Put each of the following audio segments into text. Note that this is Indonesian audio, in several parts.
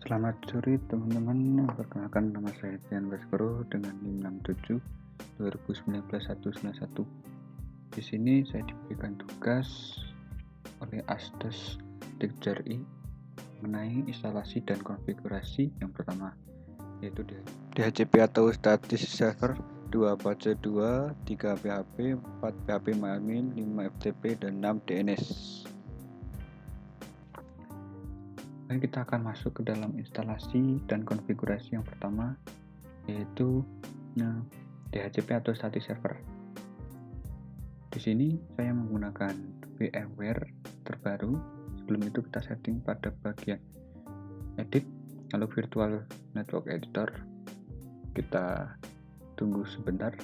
Selamat sore teman-teman, perkenalkan nama saya Tian Baskoro dengan NIM 67 2019-191. Di sini saya diberikan tugas oleh Asdes Dikjari mengenai instalasi dan konfigurasi yang pertama, yaitu DHCP atau Static Server 2 Apache 2, 3 PHP, 4 PHP MyAdmin, 5 FTP, dan 6 DNS. Dan kita akan masuk ke dalam instalasi dan konfigurasi yang pertama, yaitu DHCP atau Static Server. Di sini saya menggunakan VMware terbaru. Sebelum itu kita setting pada bagian edit, lalu virtual network editor. Kita tunggu sebentar.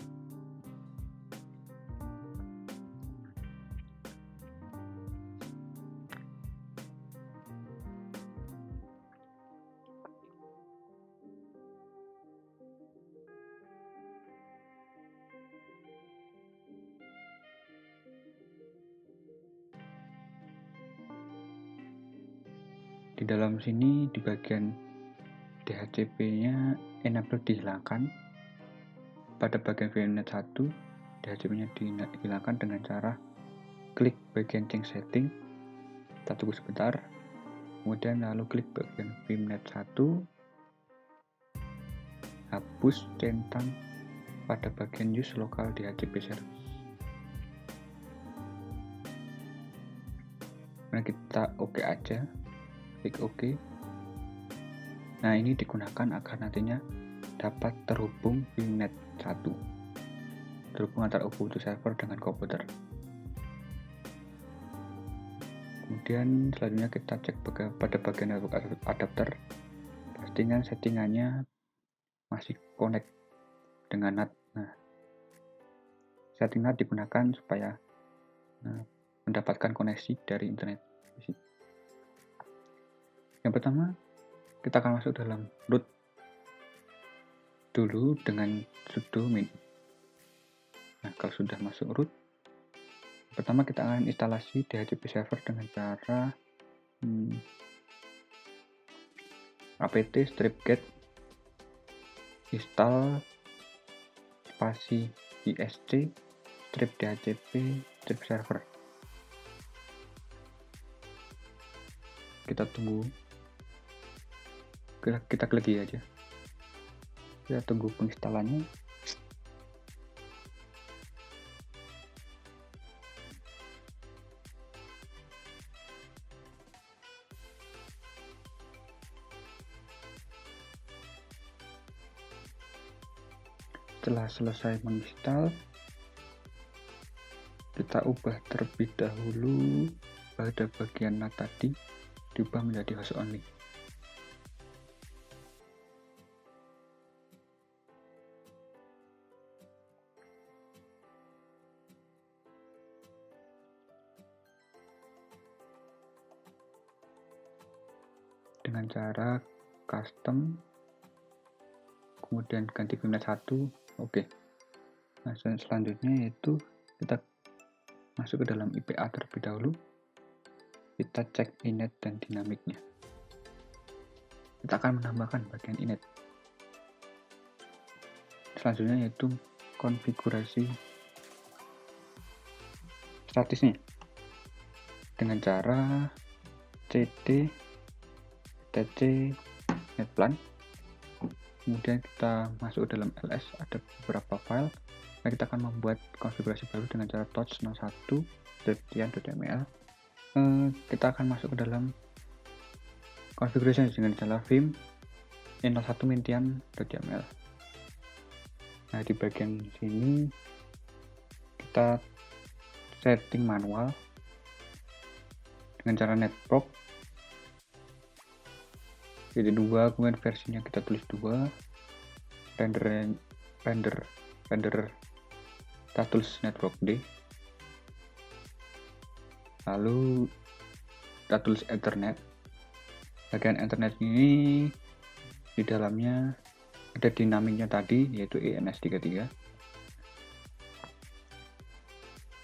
Di dalam sini di bagian DHCP-nya enable dihilangkan. Pada bagian VNet 1, DHCP-nya dihilangkan dengan cara klik bagian change setting. Kita tunggu sebentar. Kemudian lalu klik bagian VNet 1, hapus centang pada bagian use local DHCP service. Nah, kita oke aja, klik oke. Nah, ini digunakan agar nantinya dapat terhubung VNet 1, terhubung antara Ubuntu server dengan komputer. Kemudian selanjutnya kita cek pada bagian network adapter, pastikan settingannya masih connect dengan NAT. Nah, setting NAT digunakan supaya mendapatkan koneksi dari internet. Yang pertama, kita akan masuk dalam root dulu dengan sudo min. Nah, kalau sudah masuk root, pertama kita akan instalasi DHCP server dengan cara apt stripget install spasi isc strip DHCP strip server. Kita tunggu, kita klik aja, kita tunggu penginstalannya. Setelah selesai menginstal, kita ubah terlebih dahulu pada bagian NAT tadi, diubah menjadi host only. Dengan cara custom, kemudian ganti VNet 1, oke. Nah, selanjutnya yaitu kita masuk ke dalam IPA terlebih dahulu, kita cek inet dan dinamiknya. Kita akan menambahkan bagian inet. Selanjutnya yaitu konfigurasi statisnya dengan cara cd tc netplan. Kemudian kita masuk ke dalam ls, ada beberapa file. Nah, kita akan membuat konfigurasi baru dengan cara touch 01.tian.ml. Kita akan masuk ke dalam konfigurasi dengan cara vim e01.tian.ml. Nah, di bagian sini kita setting manual dengan cara netproc jadi 2, kemudian versinya kita tulis 2, render kita tulis network D, lalu kita tulis ethernet. Bagian ethernet ini di dalamnya ada dinamiknya tadi, yaitu ENS33,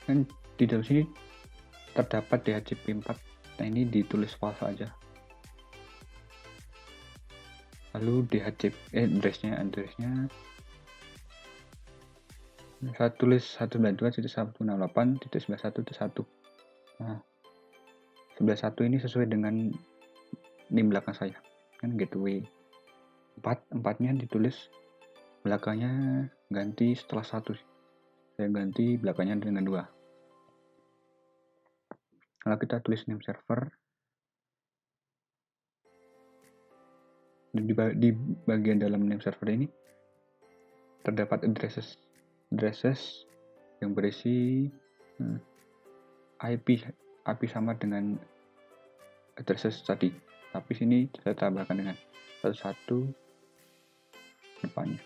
dan di dalam sini terdapat DHCP 4. Nah, ini ditulis false aja. Lalu addressnya saya tulis 192.168.91.1. Nah, 11.1 ini sesuai dengan NIM belakang saya, kan gateway 4-nya ditulis belakangnya ganti setelah 1, saya ganti belakangnya dengan 2. Kalau kita tulis name server, di bagian dalam name server ini terdapat addresses yang berisi IP sama dengan addresses tadi, tapi sini saya tambahkan dengan 11 depannya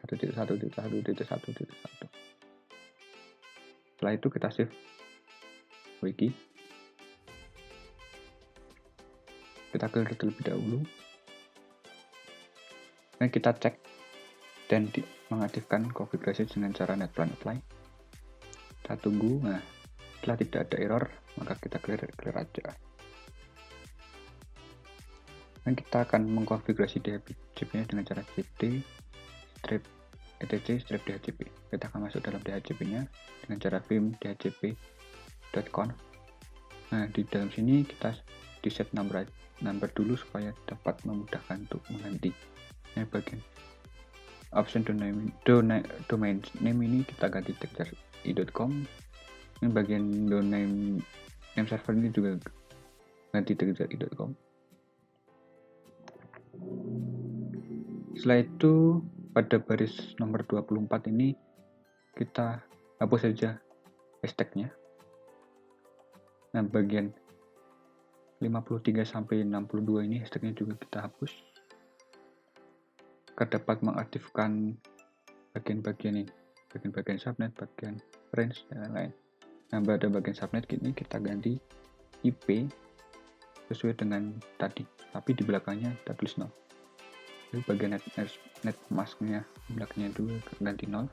1.1.1.1.1. Setelah itu kita save wiki, kita clear terlebih dahulu, dan kita cek dan mengaktifkan konfigurasi dengan cara netplan apply. Kita tunggu. Nah, setelah tidak ada error, maka kita clear aja. Dan kita akan mengkonfigurasi DHCP-nya dengan cara cd strip etc strip DHCP. Kita akan masuk dalam DHCP-nya dengan cara vim dhcp.conf. Nah, di dalam sini kita di set number dulu supaya dapat memudahkan untuk mengganti. Nah, bagian option domain name ini kita ganti texture.i.com. Ini bagian domain name server ini juga ganti texture.i.com. Setelah itu pada baris nomor 24 ini kita hapus saja hashtagnya. Nah, bagian 53 sampai 62 ini hashtagnya juga kita hapus. Kita dapat mengaktifkan bagian-bagian ini, bagian subnet, bagian range, dan lain-lain. Nah, pada bagian subnet ini kita ganti IP sesuai dengan tadi, tapi di belakangnya kita tulis 0. Jadi bagian net masknya belakangnya juga ganti 0.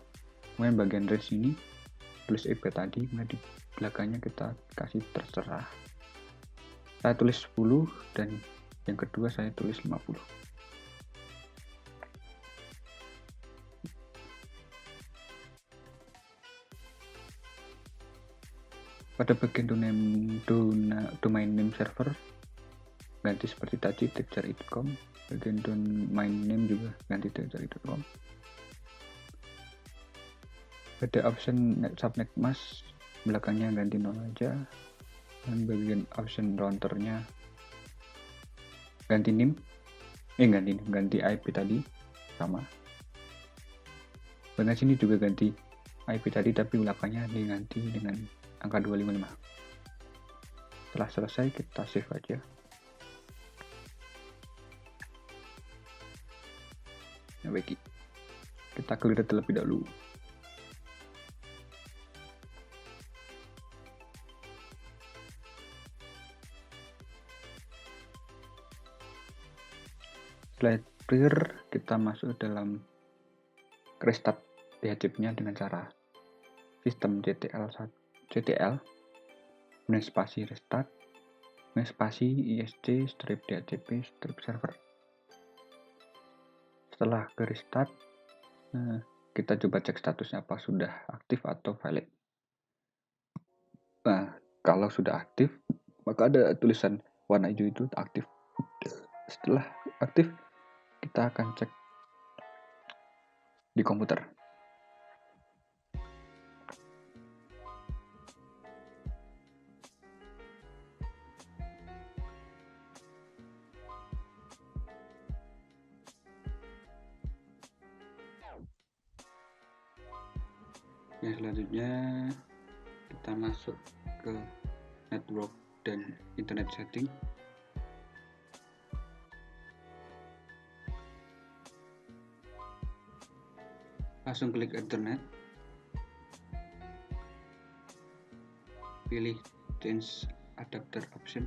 Kemudian bagian range ini tulis IP tadi, kemudian di belakangnya kita kasih terserah. Saya tulis 10 dan yang kedua saya tulis 50. Pada bagian domain name server ganti seperti tadi texture.i.com. Bagian domain name juga ganti texture.i.com. Pada option subnet mask belakangnya ganti 0 aja, dan bagian option routernya ganti NIM, ganti IP tadi sama. Bagian sini juga ganti IP tadi, tapi belakangnya diganti dengan angka 255. Setelah selesai kita save aja. Nah, wiki kita clear terlebih dahulu. Setelah clear, kita masuk dalam restart DHCP-nya dengan cara sistem ctl kemudian spasi restart, kemudian spasi isc strip dhcp strip server. Setelah ke restart, kita coba cek statusnya apa sudah aktif atau valid. Nah, kalau sudah aktif, maka ada tulisan warna hijau itu aktif. Setelah aktif, kita akan cek di komputer. Yang selanjutnya kita masuk ke network dan internet setting. Langsung klik internet, pilih change adapter option.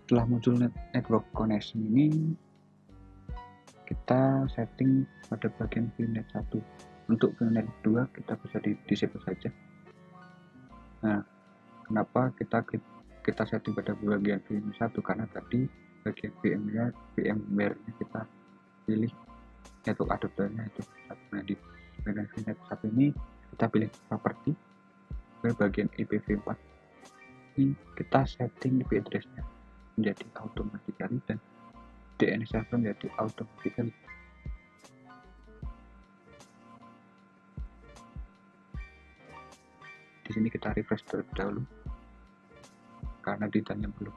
Setelah muncul network connection ini, kita setting pada bagian VNet 1. Untuk VNet 2 kita bisa di disable saja. Nah, Kenapa kita setting pada bagian VM1? Karena tadi bagian VMware-nya kita pilih network adapternya itu satu. Nah, di bagian network satu ini kita pilih properti ke bagian IPv4 ini, kita setting IP address-nya menjadi automatically dan DNS server menjadi automatically. Di sini kita refresh terlebih dahulu karena datanya belum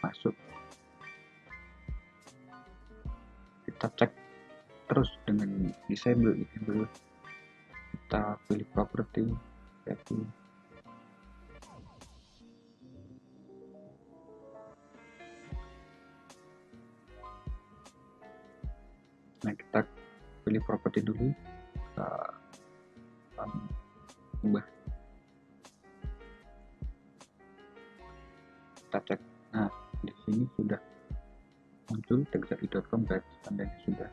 masuk. Kita cek terus dengan disable. Kita pilih property, setting. Nah, kita pilih property dulu, kita ubah, kita cek. Nah, di sini sudah muncul texai.com dan tandanya sudah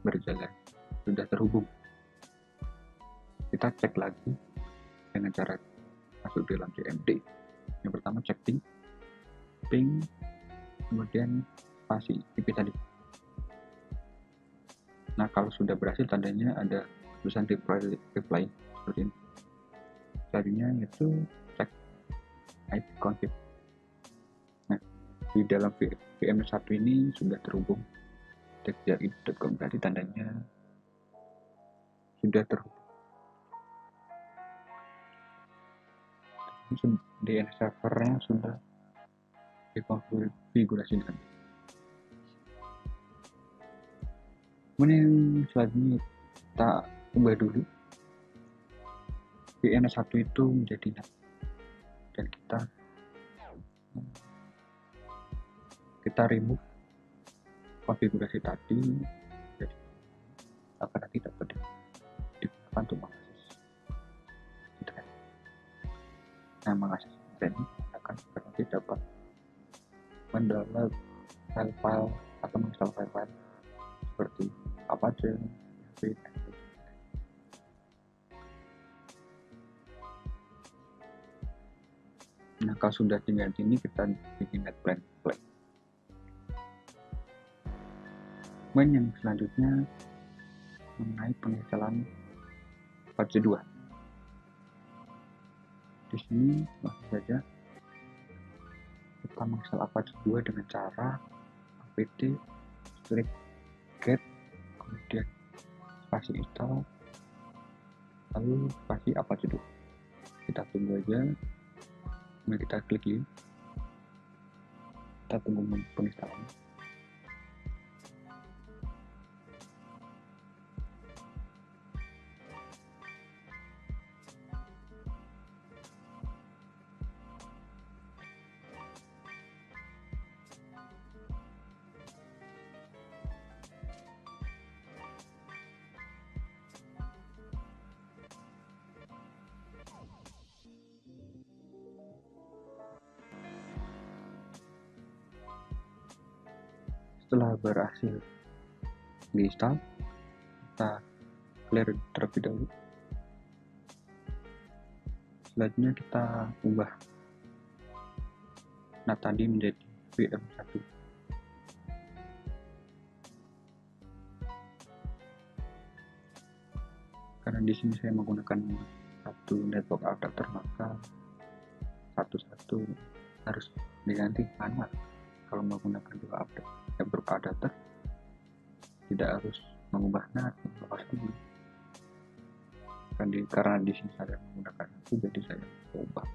berjalan, sudah terhubung. Kita cek lagi dengan cara masuk dalam CMD. Yang pertama cek ping, kemudian spasi IP tadi. Nah, kalau sudah berhasil tandanya ada tulisan reply seperti ini. Selanjutnya itu cek IP config. Nah, di dalam VM1 ini sudah terhubung texai.com, berarti tandanya sudah terhubung. DNS servernya sudah dikonfigurasi dengan. Kemudian selanjutnya kita ubah dulu VN1 itu menjadi NAT dan kita remove konfigurasi tadi, jadi agar tidak digunakan untuk mengakses internet. Nah, mengakses internet ini akan berarti dapat mendownload file-file atau menginstal file-file seperti Apache, Nah, kalau sudah tinggal ini kita bikin net plan. Kemudian yang selanjutnya mengenai penginstalan Apache 2. Di sini langsung saja kita menginstal Apache 2 dengan cara apt get, kemudian spasi install, lalu spasi Apache 2. Kita tunggu aja, kemudian kita klik ini, kita tunggu penginstalan. Setelah berhasil diinstal, kita clear terlebih dahulu. Selanjutnya kita ubah NAT tadi menjadi VM1. Karena di sini saya menggunakan satu network adapter, maka satu-satu harus diganti manual. Kalau menggunakan dua network adapter, tidak harus mengubah NAT, karena di sini saya menggunakan itu, jadi saya ubah.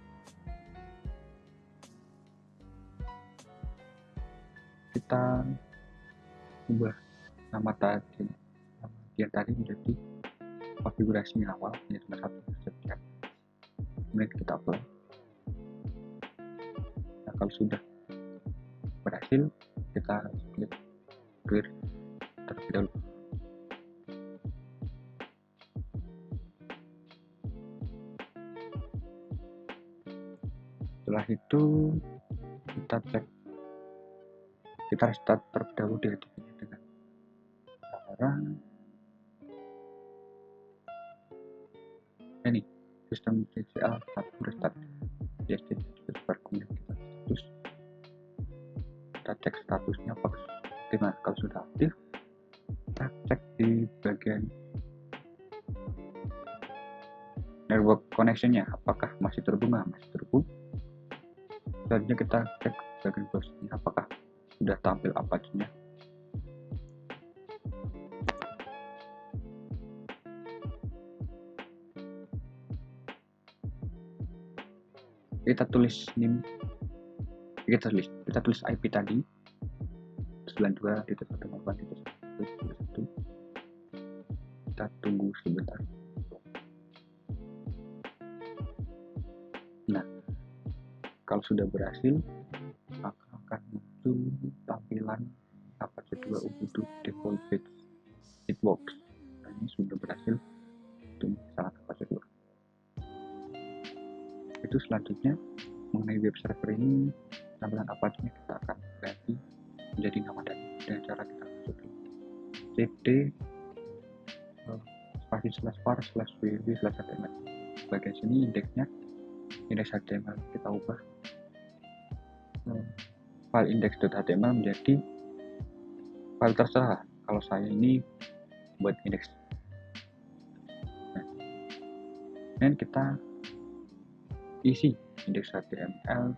Kita ubah nama bagian tadi menjadi konfigurasi awal, menjadi satu setiap. Kemudian kita apply. Nah, kalau sudah berhasil, kita klik clear terlebih dahulu. Setelah itu kita cek, kita restart terlebih dahulu di HDD-nya dengan cara ini. sistem TCL 1 restart. Jadi berguna status, kita cek statusnya apakah gimana. Kalau sudah aktif, kita cek di bagian network connectionnya apakah masih terhubung. Masih terhubung. Selanjutnya kita cek bagian browsernya apakah sudah tampil Apache-nya. Kita tulis NIM, kita tulis IP tadi 92.168.1. Kita tunggu sebentar. Nah, kalau sudah berhasil, maka akan muncul tampilan Apache 2 Ubuntu default page it works. Nah, ini sudah berhasil untuk menginstalkan Apache 2. Itu selanjutnya mengenai web server ini, tampilan Apache-nya kita akan ganti menjadi nama dan cara kita masuk di cd spasi /var/www/html. Bagian sini indeks HTML kita ubah file index.html menjadi file terserah. Kalau saya ini buat indeks. Nah, dan kita isi indeks HTML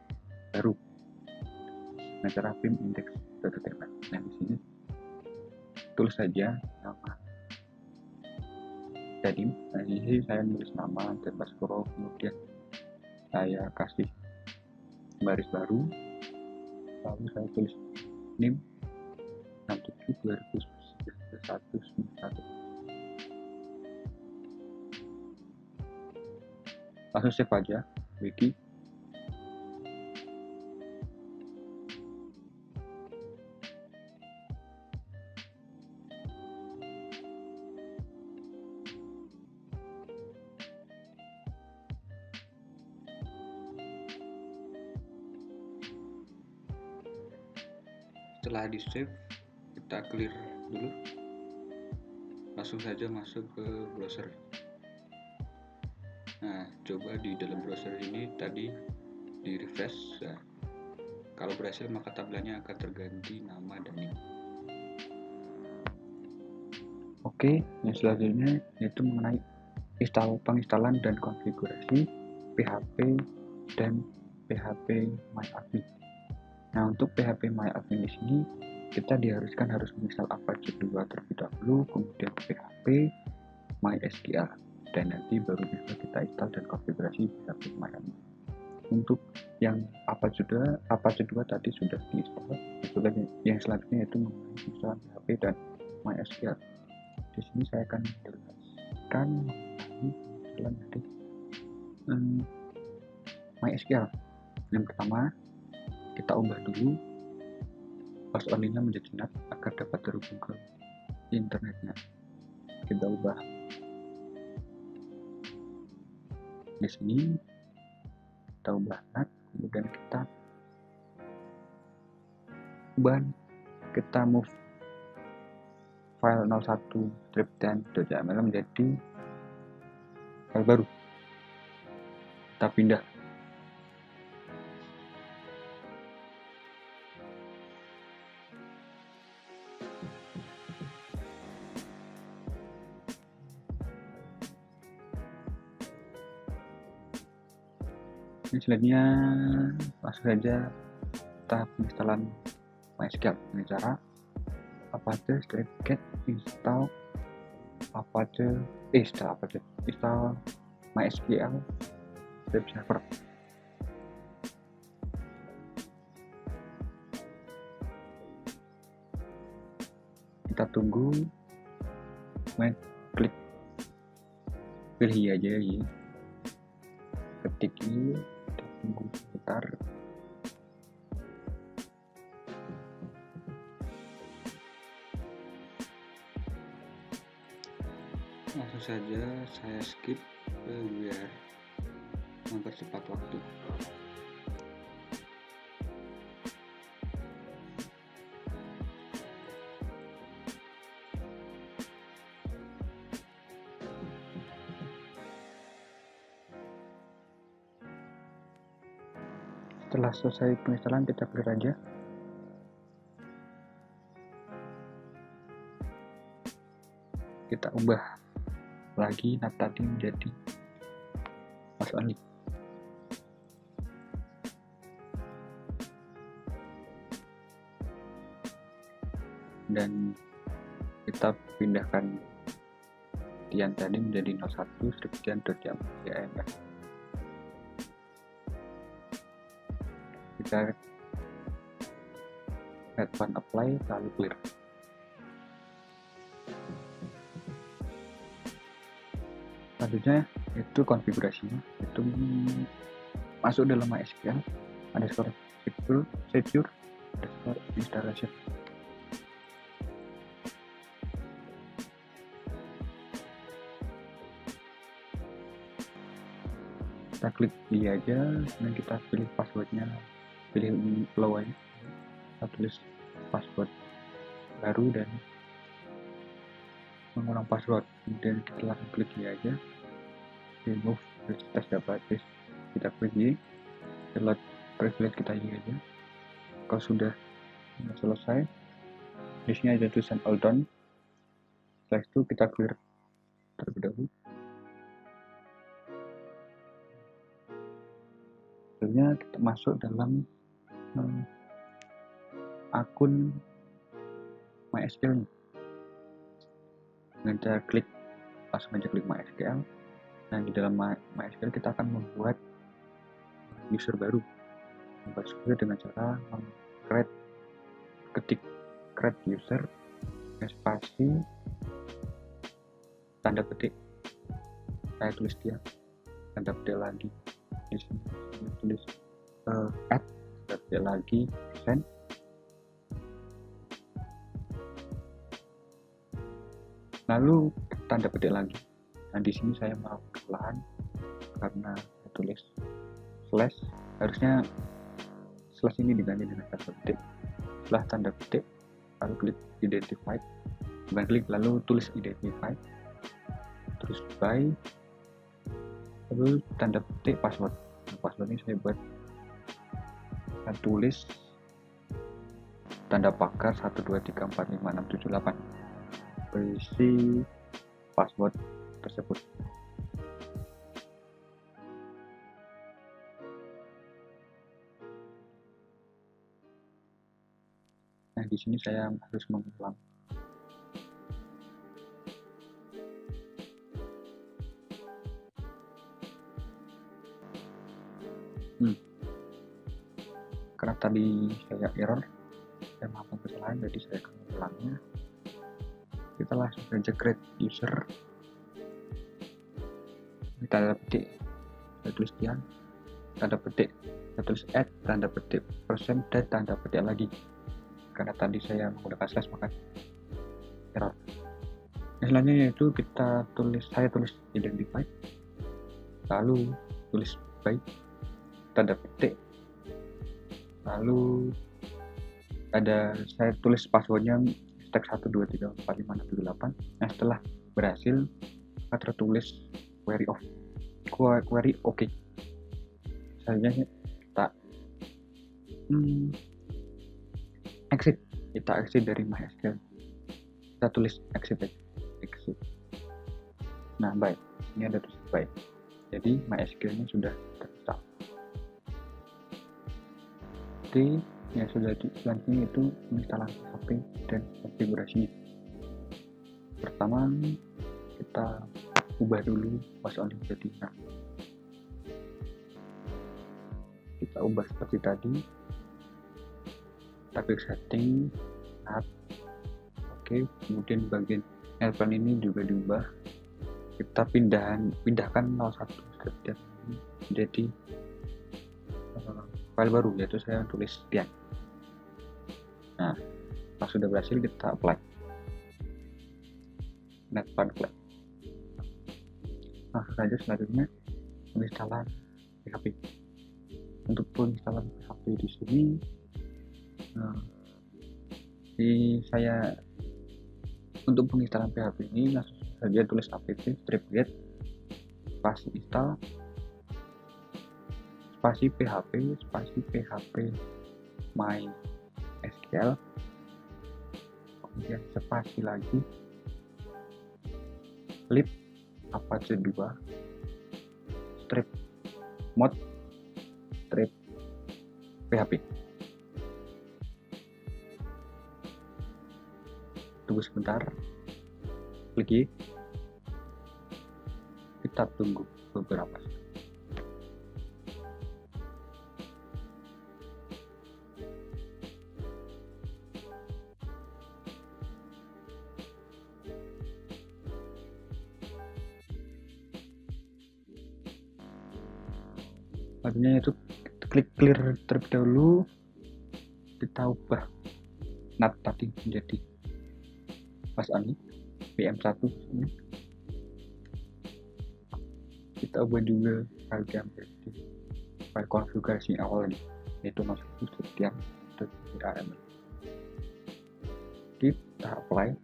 baru dengan cara pim index.html. Nah, di sini tulis saja nama. Jadi, nah, ini saya nulis nama dan password, kemudian saya kasih baris baru, lalu saya tulis NIM 67.2019.191. Langsung save aja wiki. Setelah di save, kita clear dulu, langsung saja masuk ke browser. Nah, coba di dalam browser ini tadi di refresh. Nah, kalau berhasil maka tampilannya akan terganti nama dan NIM. Oke, yang selanjutnya yaitu mengenai penginstalan dan konfigurasi PHP dan PHP MyAdmin. Nah, untuk PHP MyAdmin di sini kita diharuskan harus menginstal Apache 2 terlebih dahulu, kemudian PHP MySQL, dan nanti baru bisa kita install dan konfigurasi PHP MyAdmin. Untuk yang Apache 2 tadi sudah diinstal. Yang selanjutnya yaitu menginstal PHP dan MySQL. Di sini saya akan menjelaskan mengenai dari MySQL. Yang pertama, kita ubah dulu host only-nya menjadi NAT agar dapat terhubung ke internetnya. Kita ubah di sini, kita ubah NAT, kemudian kita move file 01-10.yml menjadi file baru. Kita pindah. Ini selanjutnya langsung saja tahap penginstalan MySQL dengan cara apache get install install MySQL web server. Kita tunggu, klik pilih aja ya, ketik ini, kita tunggu sebentar. Langsung saja saya skip biar mempercepat waktu. Setelah selesai penginstalan, kita clear aja. Kita ubah lagi NAT tadi menjadi pass only. Dan kita pindahkan Tian tadi menjadi 01 /Tian.yaml. Kita add one apply lalu clear. Selanjutnya itu konfigurasinya, itu masuk dalam MySQL underscore secure underscore installation. Kita klik pilih aja, dan kita pilih passwordnya, pilih flow aja, kita tulis password baru dan mengulang password, kemudian kita langsung klik pilih aja, remove test database, kita klik select privilege, kita aja. Kalau sudah selesai, di sini ada tulisan all done. Setelah itu kita clear terlebih dahulu. Selanjutnya kita masuk dalam akun MySQL. Dengan cara klik, langsung aja klik MySQL. Nah, di dalam MySQL kita akan membuat user baru. Membuat user dengan cara ketik create user, spasi, tanda petik, saya tulis dia, tanda petik lagi, di sini saya tulis add, tanda petik lagi, send, lalu tanda petik lagi. Nah, di sini saya mau kesalahan karena saya tulis slash, harusnya slash ini diganti dengan tanda petik. Setelah tanda petik, lalu klik identify, bukan klik, lalu tulis identify, terus by, lalu tanda petik password. Nah, password ini saya buat, saya tulis tanda pagar 123456778, berisi password tersebut. Nah, di sini saya harus mengulang. Karena tadi saya error, saya melakukan kesalahan, jadi saya akan mengulangnya. Kita langsung saja create user, tanda petik, saya tulis Tian, tanda petik, saya tulis add, tanda petik persen, dan tanda petik lagi. Karena tadi saya menggunakan slash maka error. Nah, selanjutnya itu kita tulis, saya tulis identify, lalu tulis by, tanda petik, lalu ada saya tulis passwordnya stack 123456778. Nah, setelah berhasil, maka tertulis query OK. Selanjutnya kita exit dari MySQL. Kita tulis exit. Nah, baik, ini ada tulis baik. Jadi MySQL-nya sudah terinstall. Jadi ya sudah, selanjutnya itu penginstalan PHP dan konfigurasinya. Pertama, kita ubah dulu pass only menjadi nah. Kita ubah seperti tadi. Kita klik setting, add, oke. Kemudian bagian helpline ini juga diubah. Kita pindahkan 01 script jadi file baru, yaitu saya tulis Tian. Nah, pas sudah berhasil kita apply netpad flag. Nah, saja selanjutnya penginstalan PHP. Untuk penginstalan PHP di sini, saya untuk penginstalan PHP ini langsung saja tulis apt strip get pas install spasi php MySQL, kemudian spasi lagi lib apache 2 strip mod strip php. Tunggu sebentar, klik Y, kita tunggu beberapa saat. Selanjutnya itu klik clear terlebih dahulu, kita ubah NAT tadi menjadi pas ini PM1 ini. Kita ubah juga bagian file konfigurasi awal ini, yaitu masuk setiap.yrml. Kita apply.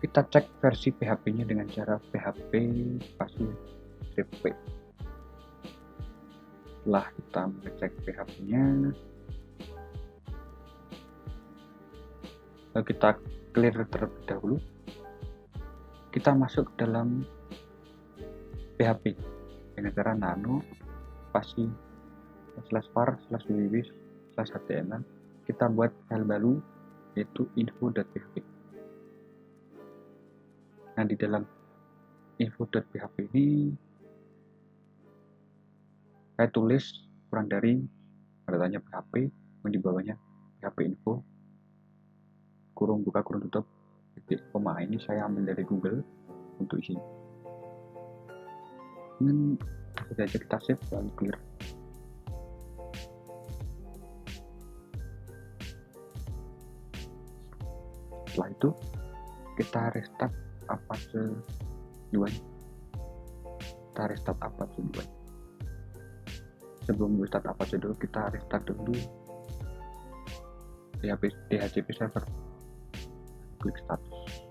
Kita cek versi PHP-nya dengan cara PHP spasi strip p. Setelah kita mengecek PHP-nya, lalu kita clear terlebih dahulu. Kita masuk ke dalam PHP dengan cara nano spasi /var/www/html. Kita buat file baru yaitu info.php. Nah, di dalam info.php ini saya tulis kurang dari tanda PHP, di bawahnya PHP info kurung buka kurung tutup titik koma. Ini saya ambil dari Google untuk isinya. Ini saja kita save lalu clear. Setelah itu kita restart apache 2. Sebelum restart apache 2, kita restart dulu DHCP server. Klik status,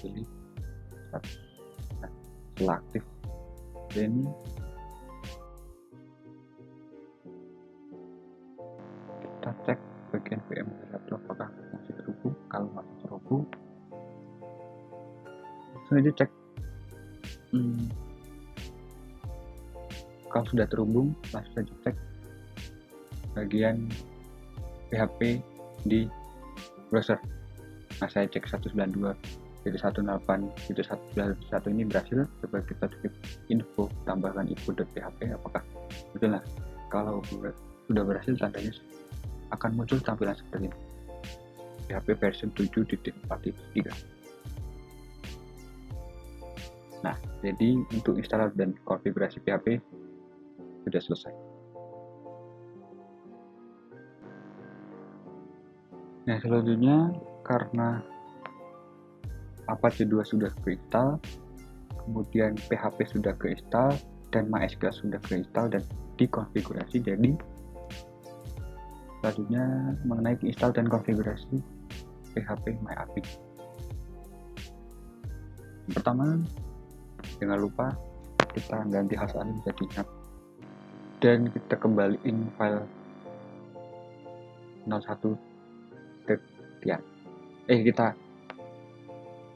pilih status. Nah, setelah aktif ini kita cek bagian VM1 apakah masih terhubung. Kalau masih terhubung, langsung aja cek. Kalau sudah terhubung, langsung saja cek bagian PHP di browser. Nah, saya cek 192.168.191 ini berhasil. Coba kita cek info, tambahkan info.php apakah betul. Nah, kalau sudah berhasil, tandanya akan muncul tampilan seperti ini, PHP version 7.4.3. Nah, jadi untuk install dan konfigurasi PHP sudah selesai. Nah, selanjutnya karena Apache 2 sudah keinstall, kemudian PHP sudah keinstall, dan MySQL sudah keinstall dan dikonfigurasi, jadi selanjutnya mengenai install dan konfigurasi PHP MyAdmin. Pertama, jangan lupa kita ganti hash admin menjadi NAT dan kita kembaliin file 01 sekian.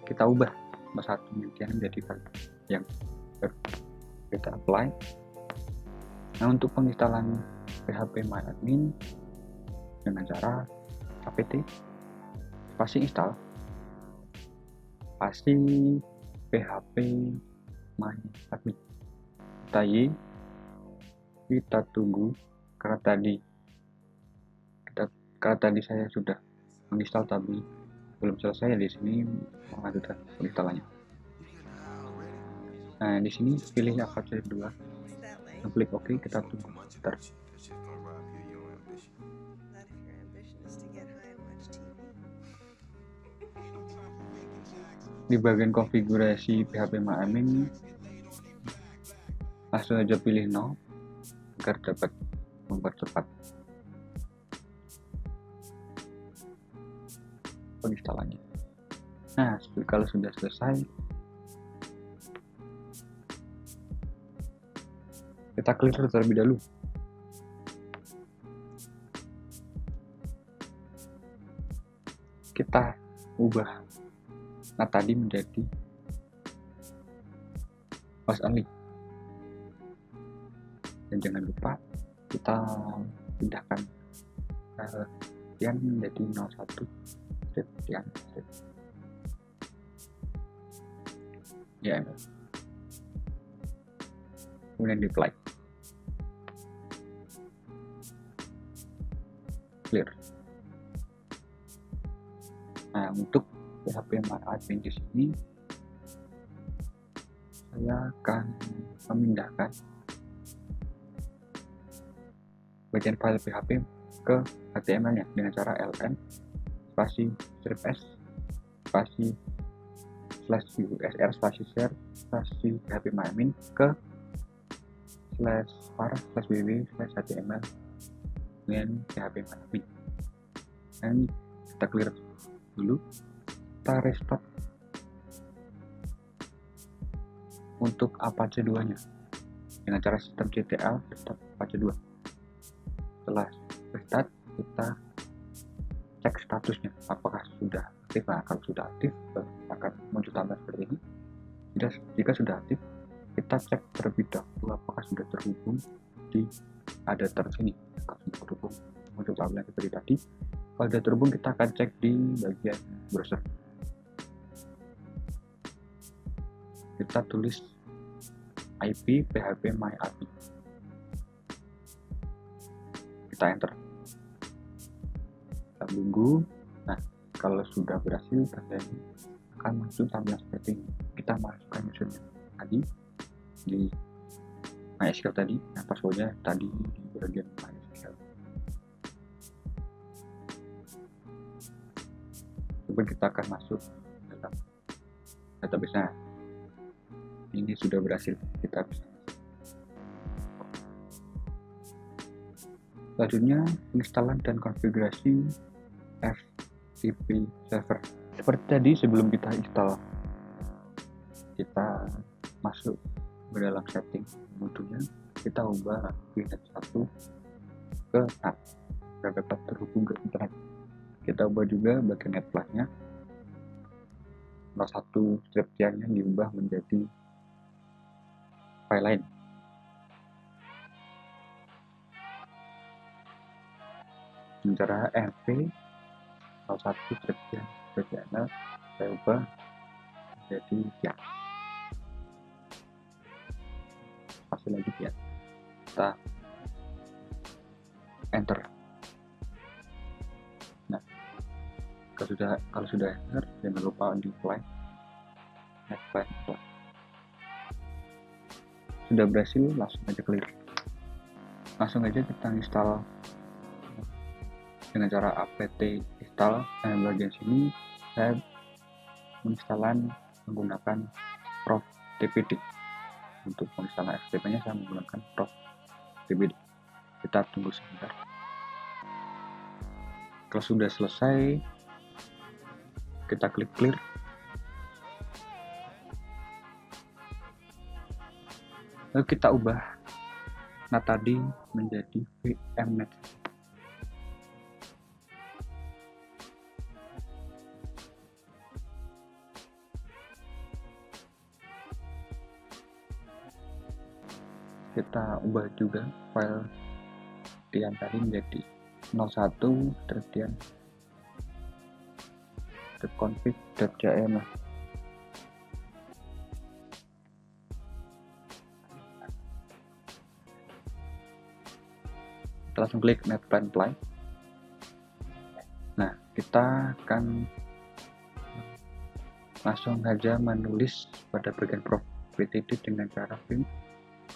Kita ubah 01 sekian menjadi file yang baru. Kita apply. Nah, untuk penginstalan PHP MyAdmin dengan cara apt spasi install spasi PHP MyAdmin. Kita tunggu karena tadi saya sudah menginstal tapi belum selesai. Di sini melanjutkan penginstalannya. Nah, di sini pilih Apache 2, klik OK. Kita tunggu sebentar. Di bagian konfigurasi PHP MyAdmin, langsung aja pilih no. agar dapat mempercepat penginstalannya. Nah, kalau sudah selesai, kita clear terlebih dahulu. Kita ubah tadi menjadi host only, dan jangan lupa kita pindahkan sekian menjadi 01 sekian ya, kemudian di apply, clear. Nah, untuk PHP MyAdmin di sini saya akan memindahkan bagian file PHP ke HTML-nya dengan cara ln spasi strip s spasi /usr spasi share spasi PHP MyAdmin ke /var/www/html dengan PHP MyAdmin. Dan kita clear dulu, kita restart untuk Apache 2 nya dengan cara systemctl restart Apache 2. Setelah restart, kita cek statusnya apakah sudah aktif. Nah, kalau sudah aktif akan muncul tambah seperti ini. Jika sudah aktif, kita cek terlebih dahulu apakah sudah terhubung di adapter sini. Kalau sudah terhubung, muncul tampilan seperti tadi. Kalau sudah terhubung, kita akan cek di bagian browser. Kita tulis IP PHP MyAdmin, kita enter, kita tunggu. Nah, kalau sudah berhasil terjadi, akan muncul tampilan seperti ini. Kita masukkan username tadi di MySQL tadi, nah passwordnya tadi di bagian MySQL. Coba kita akan masuk dalam database-nya. Ini sudah berhasil, kita bisa masuk. Selanjutnya, penginstalan dan konfigurasi FTP server. Seperti tadi, sebelum kita install, kita masuk ke dalam setting modulnya, kita ubah VNet 1 ke NAT agar dapat terhubung ke internet. Kita ubah juga bagian netplugnya, 01 strip-nya diubah menjadi file lain. Cara rp 01 strip-nya saya ubah menjadi ya, masih lagi ya, kita enter. Nah, kalau sudah enter, jangan lupa di apply. Sudah berhasil, langsung aja clear. Langsung aja kita install dengan cara apt install. Nah, bagian sini saya menginstalan menggunakan prof tpd. Untuk menginstalan FTP nya saya menggunakan prof tpd. Kita tunggu sebentar. Kalau sudah selesai, kita klik clear. Lalu kita ubah NAT tadi menjadi VMnet. Kita ubah juga file yang tadi menjadi 01 terdian .config.jml. Kita langsung klik net plan apply. Nah, kita akan langsung saja menulis pada bagian prof ptd dengan cara pin.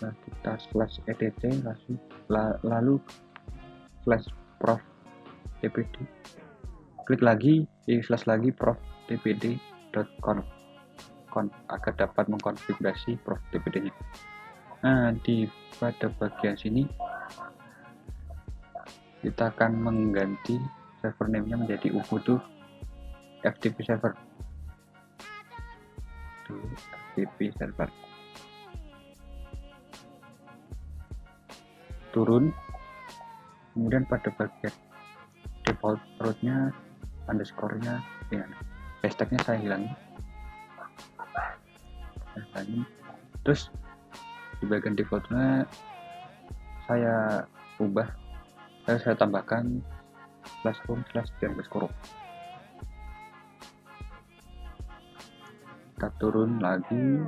Nah, kita /etc lalu /prof tpd, klik lagi lagi prof tpd.conf agar dapat mengkonfigurasi prof tpd nya. Nah, pada bagian sini kita akan mengganti server name-nya menjadi Ubuntu FTP server. FTP server. Turun, kemudian pada bagian default root-nya, underscore-nya, ya, hashtag-nya saya hilangi. Terus di bagian default-nya saya ubah, saya tambahkan /home/_. Kita turun lagi,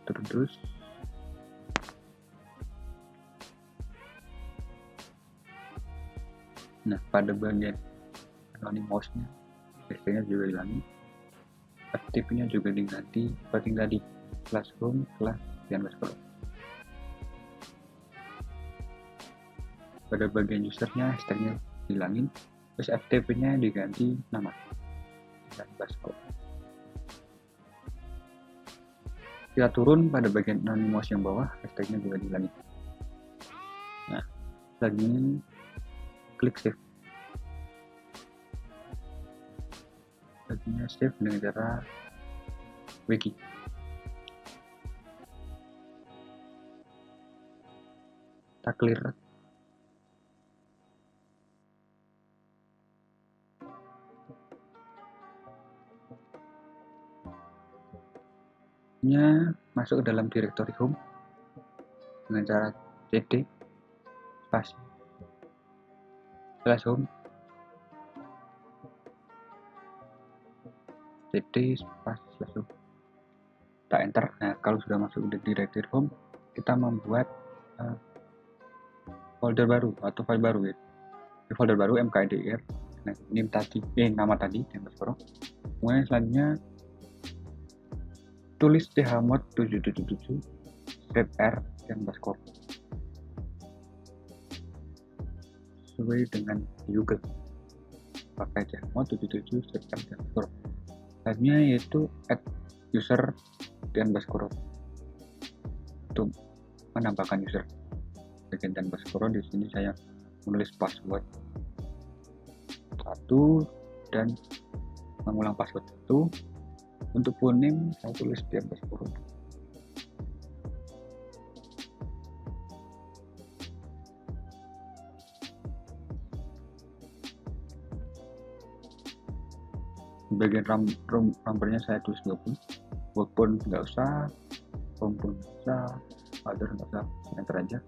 turun terus. Nah, pada bagian anonymous-nya hashtag-nya juga hilangi, FTP-nya juga diganti seperti tadi /home/_. Pada bagian usernya hashtag-nya hilangin, terus FTP-nya diganti nama dan /. Kita turun pada bagian anonymous yang bawah, hashtag-nya juga dihilangin. Nah, lagi klik save. Laginya save dengan cara wiki. Kita clear. Masuk ke dalam directory home dengan cara cd spasi /home cd spasi /home. Kita enter. Nah, kalau sudah masuk ke directory home, kita membuat folder baru atau file baru ya. Di folder baru mkdir. Nah, ini tadi nama tadi yang bersekolah. Kemudian selanjutnya tulis chmod 777 r yang bersekolah sesuai dengan Google. Pakai chmod 77 r yang bersekolah. Selanjutnya yaitu add user dan bersekolah untuk menambahkan user. Bagian dan bersekolah di sini saya menulis password 1 dan mengulang password 1. Untuk full name saya tulis di atas kurung. Bagian numbernya saya tulis 20. Walaupun nggak usah, home pun bisa, other nggak usah, enter aja.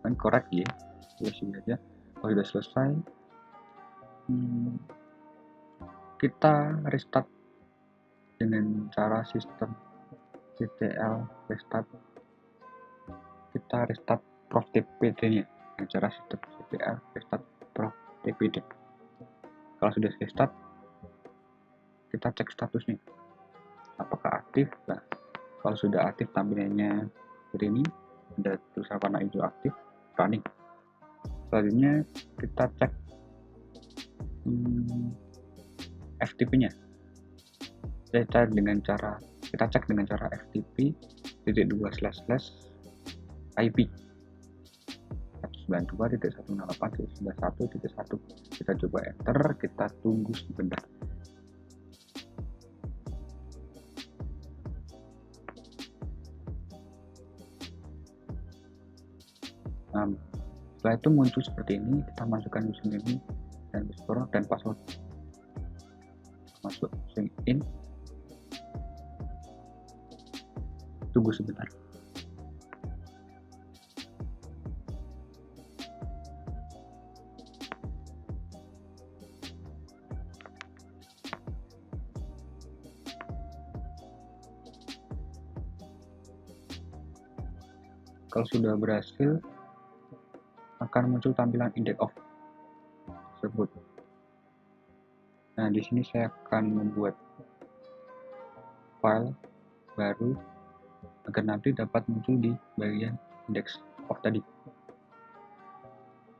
Kan correct ya, sini aja. Kalau sudah selesai, kita restart dengan cara sistem ctl restart. Kita restart prof.tpd nya dengan cara sistem ctl restart prof.tpd. Kalau sudah restart, kita cek statusnya apakah aktif. Nah, kalau sudah aktif tampilannya seperti ini, ada tulisan warna hijau aktif, running. Selanjutnya kita cek FTP-nya. Kita cek dengan cara FTP //IP 192.168.91.1. Kita coba enter, kita tunggu sebentar. Setelah itu muncul seperti ini, kita masukkan username dan password. Masuk sign in, tunggu sebentar. Kalau sudah berhasil, akan muncul tampilan index of tersebut. Nah, di sini saya akan membuat file baru agar nanti dapat muncul di bagian index of tadi.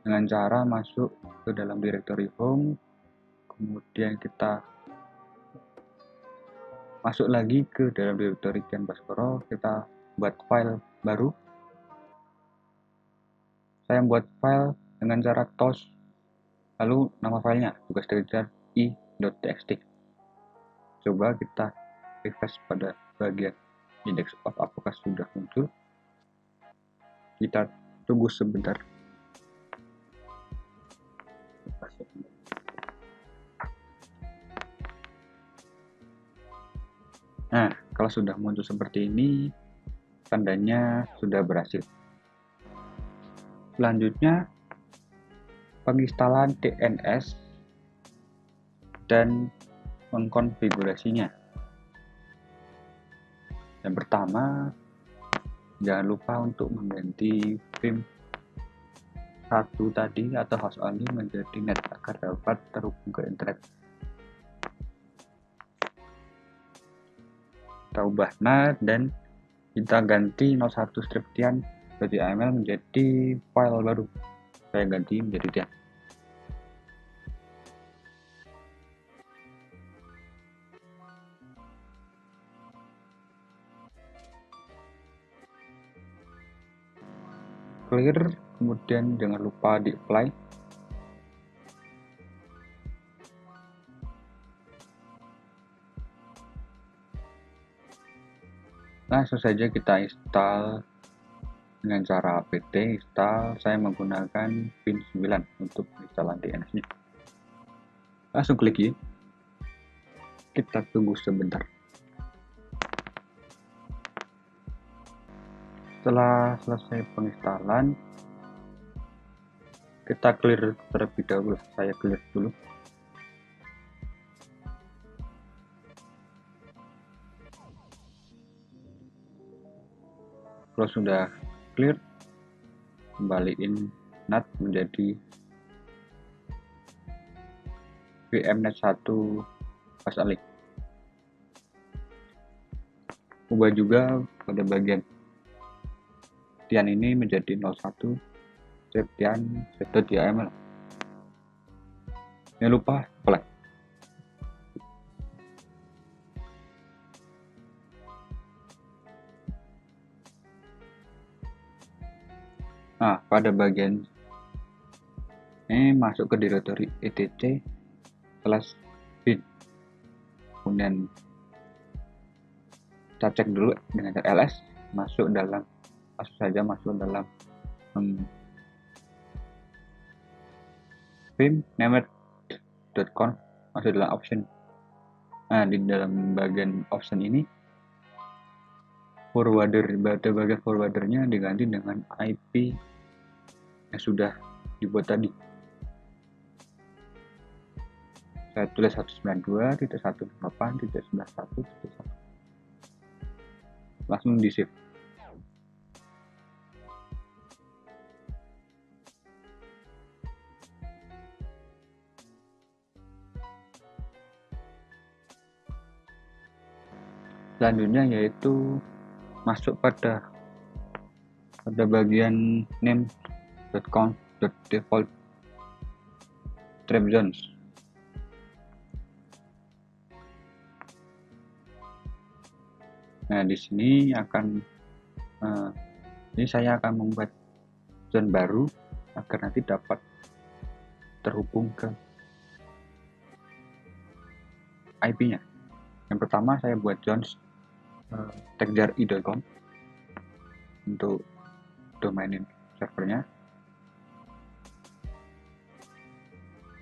Dengan cara masuk ke dalam directory home, kemudian kita masuk lagi ke dalam directory Ken Baskoro, kita buat file baru. Saya membuat file dengan cara tos, lalu nama filenya juga stringjar i.txt. Coba kita refresh pada bagian index of apakah sudah muncul. Kita tunggu sebentar. Nah, kalau sudah muncul seperti ini, tandanya sudah berhasil. Selanjutnya, penginstalan DNS dan mengkonfigurasinya. Yang pertama, jangan lupa untuk mengganti Vim 1 tadi atau host only menjadi net agar dapat terhubung ke internet. Kita ubah NAT dan kita ganti 01 scriptian.yml menjadi file baru. Saya ganti menjadi dia. Clear, kemudian jangan lupa di apply. Langsung saja kita install dengan cara apt install. Saya menggunakan pin 9 untuk instalan DNS-nya. Langsung klik ya. Kita tunggu sebentar. Setelah selesai penginstalan, kita clear terlebih dahulu. Saya clear dulu. Kalau sudah clear, kembaliin NAT menjadi VMnet 1 host only. Ubah juga pada bagian tian ini menjadi 01 scriptian.yml. Jangan lupa apply. Nah, pada bagian ini masuk ke directory etc/bin. Kemudian kita cek dulu dengan ls, masuk dalam vim named.conf, masuk dalam option. Nah, di dalam bagian option ini bagian forwardernya diganti dengan IP yang sudah dibuat tadi. Saya tulis 192.168.91.1. Langsung di save. Selanjutnya yaitu masuk pada bagian name.conf.default trap zones. Nah, di sini saya akan membuat zone baru agar nanti dapat terhubung ke IP-nya. Yang pertama saya buat zones techjar.i.com untuk domain servernya.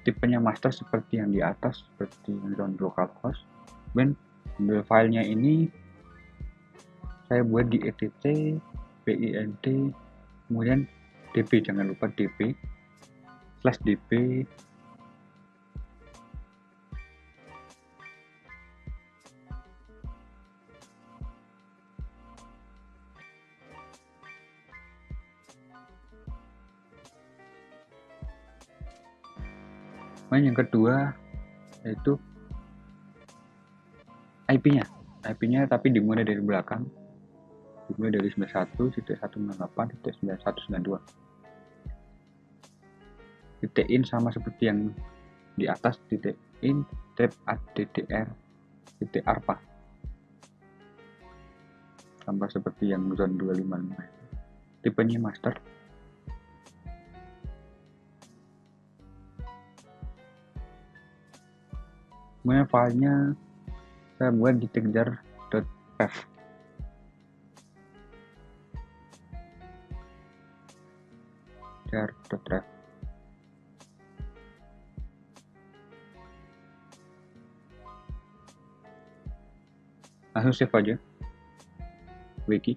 Tipenya master seperti yang di atas, seperti zone localhost. Dan filenya ini saya buat di etc bint kemudian db, jangan lupa db/db yang kedua yaitu IP-nya tapi dimulai dari belakang, dimulai dari 91.198.9192. titik in sama seperti yang di atas, titik in trap addr titik arpa, sama seperti yang zone 255. tipenya master. Kemudian filenya saya buat di tekjar.pav. tekjar.pav. Langsung save aja wiki.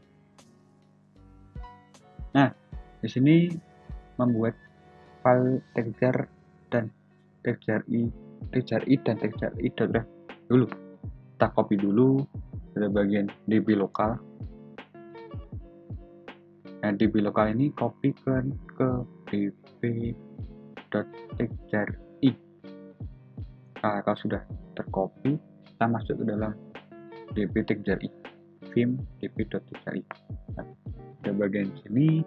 Nah, di sini membuat file tekjar dan tekjar.i dan tekjar.i.ref dulu. Kita copy dulu pada bagian db lokal. Nah, db lokal ini copy ke db.tekjar.i. Nah, kalau sudah tercopy, kita masuk ke dalam db tekjar.i, vim db.tekjar.i. Nah, pada bagian sini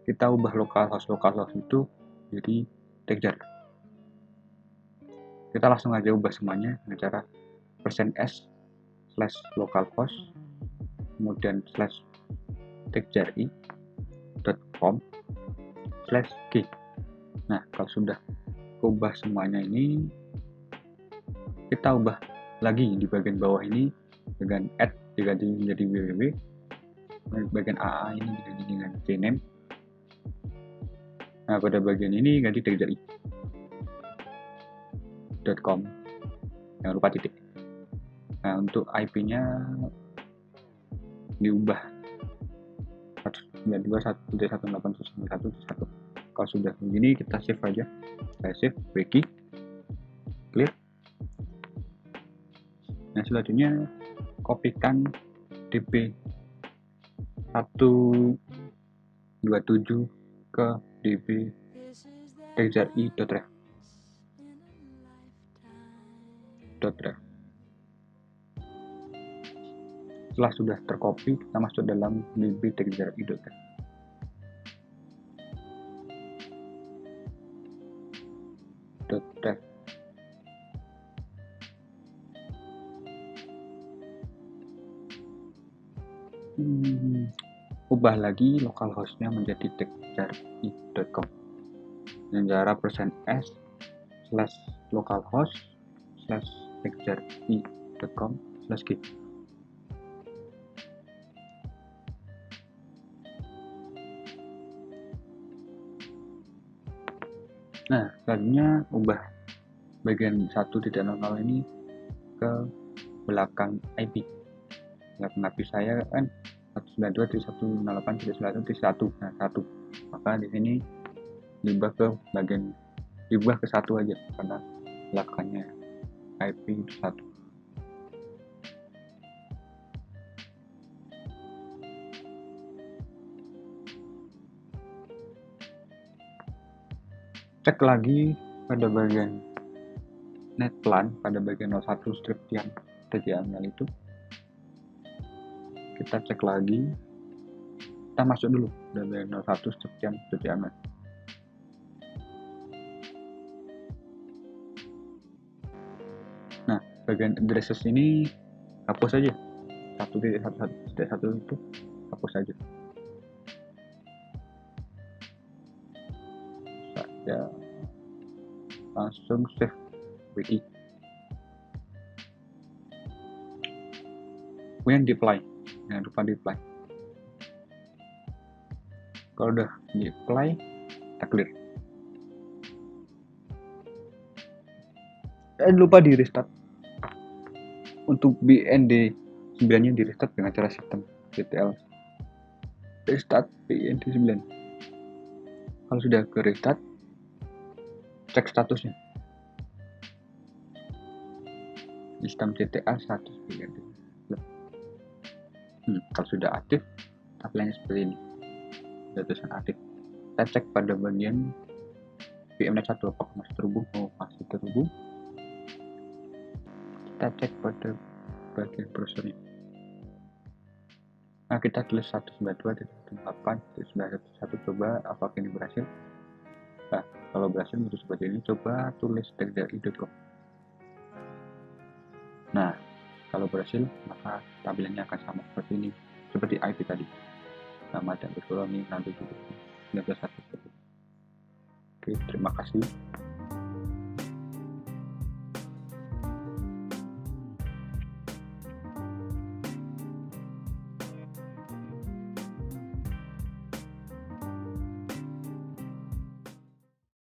kita ubah localhost itu jadi tekjar. Kita langsung aja ubah semuanya dengan cara %s/localhost kemudian /tekjar.i.com/g. Nah, kalau sudah ubah semuanya ini, kita ubah lagi di bagian bawah ini dengan add diganti menjadi www, bagian AA ini diganti dengan cname. Nah, pada bagian ini ganti tekjar.i.com, jangan lupa titik. Nah, untuk IP-nya diubah 192.168.1.1. Kalau sudah begini, kita save aja. Saya save wiki, clear. Nah, selanjutnya kopikan db 127 ke db tekjar.i.ref. Setelah sudah tercopy, kita masuk dalam db tekjar.i.ref. Ubah lagi localhostnya menjadi tekjar.i.com dengan cara %s/localhost/tekjar.i.com/g. Nah, selanjutnya ubah bagian 1.0 ini ke belakang IP. Belakang IP saya kan 192.168.1.1. Nah, 1. Maka di sini diubah ke satu aja karena belakangnya IP itu 1. Cek lagi pada bagian netplan, pada bagian 01 strip yang TJML itu. Kita cek lagi, kita masuk dulu pada bagian 01 strip yang TJML. Nah, bagian addresses ini hapus aja. 1.1.1 itu hapus aja. Saya langsung save wiki. Kemudian deploy, jangan lupa deploy. Kalau udah deploy, kita clear. Jangan lupa di restart. Untuk BND 9 nya di restart dengan cara sistem ctl restart BND 9. Kalau sudah ke restart, cek statusnya. Sistem ctl status BND. Kalau sudah aktif, tampilannya seperti ini. Sudah tulisan aktif. Kita cek pada bagian VMnet 1 apakah masih terhubung. Masih terhubung. Kita cek pada bagian browsernya. Nah, kita tulis 192.168.1.1, coba apakah ini berhasil. Nah, kalau berhasil itu seperti ini. Coba tulis tekjar.i.com. Nah, kalau berhasil maka tampilannya akan sama seperti ini, seperti IP tadi. Nama dan ulangi nanti di episode 1. Oke, terima kasih.